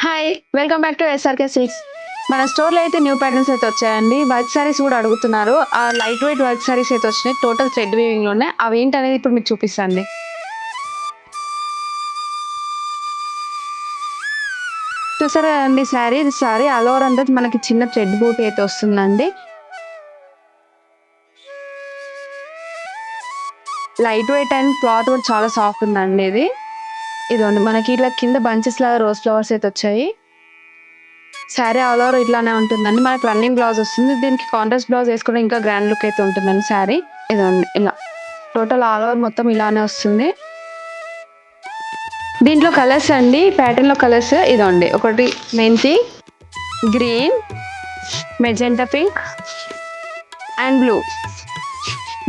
Hi! Welcome back to SRK silks. మన స్టోర్‌లో అయితే న్యూ ప్యాటర్న్స్ అయితే వచ్చాయండి. వర్క్ సారీస్ కూడా అడుగుతున్నారు. ఆ లైట్ వెయిట్ వర్క్ సారీస్ అయితే వచ్చినాయి. టోటల్ థ్రెడ్ వీవింగ్‌లో ఉన్నాయి. అవేంటనేది ఇప్పుడు మీకు చూపిస్తాండి. చూసారు కదండీ శారీ. ఇది శారీ ఆల్ ఓవర్ అంతా మనకి చిన్న థ్రెడ్ బూటీ అయితే వస్తుందండి. లైట్ వెయిట్ అండ్ క్లాత్ కూడా చాలా సాఫ్ట్ ఉందండి ఇది. ఇదిగోండి మనకి ఇట్లా కింద బంచెస్ లాగా రోజ్ ఫ్లవర్స్ అయితే వచ్చాయి. శారీ ఆల్ ఓవర్ ఇట్లానే ఉంటుందండి. మనకి రన్నింగ్ బ్లౌజ్ వస్తుంది. దీనికి కాంట్రాస్ట్ బ్లౌజ్ వేసుకుంటే ఇంకా గ్రాండ్ లుక్ అయితే ఉంటుందండి శారీ. ఇదండి ఇలా. టోటల్ ఆల్ ఓవర్ మొత్తం ఇలానే వస్తుంది. దీంట్లో కలర్స్ అండి, ప్యాటర్న్‌లో కలర్స్ ఇదండి. ఒకటి మెంతి, green, magenta pink and blue.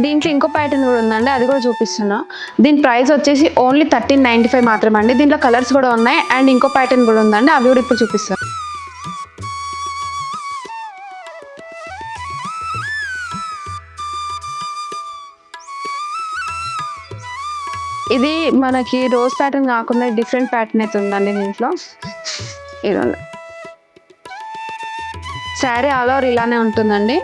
దీంట్లో ఇంకో ప్యాటర్న్ కూడా ఉందండి. అది కూడా చూపిస్తున్నా. దీని ప్రైస్ వచ్చేసి ఓన్లీ 1395 మాత్రమే అండి. దీంట్లో కలర్స్ కూడా ఉన్నాయి అండ్ ఇంకో ప్యాటర్న్ కూడా ఉందండి. అవి కూడా ఇప్పుడు చూపిస్తాను. ఇది మనకి రోజ్ ప్యాటర్న్ కాకుండా డిఫరెంట్ ప్యాటర్న్ అయితే ఉందండి దీంట్లో. ఇదండి. శారీ ఆల్ ఓవర్ ఇలానే ఉంటుందండి.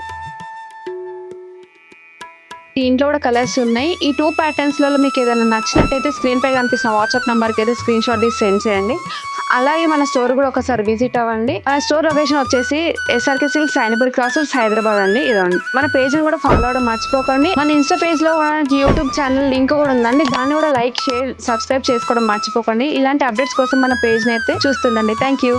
దీంట్లో కూడా కలర్స్ ఉన్నాయి. ఈ 2 ప్యాటర్న్స్‌లలో మీకు ఏదైనా నచ్చినట్టయితే స్క్రీన్ పై కనిపిస్తున్న వాట్సాప్ నంబర్‌కి అయితే స్క్రీన్ షాట్ తీసి సెండ్ చేయండి. అలాగే మన స్టోర్ కూడా ఒకసారి విజిట్ అవ్వండి. మన స్టోర్ లొకేషన్ వచ్చేసి SRK silks Sainikpuri cross Hyderabad అండి. ఇదండి. మన పేజ్‌ని కూడా ఫాలో అవ్వడం మర్చిపోకండి. మన ఇన్‌స్టా పేజ్‌లో మనకి యూట్యూబ్ ఛానల్ లింక్ కూడా ఉందండి. దాన్ని కూడా లైక్, షేర్, సబ్స్క్రైబ్ చేసుకోవడం మర్చిపోకండి. ఇలాంటి అప్డేట్స్ కోసం మన పేజ్‌ని అయితే చూస్తుండండి. Thank you.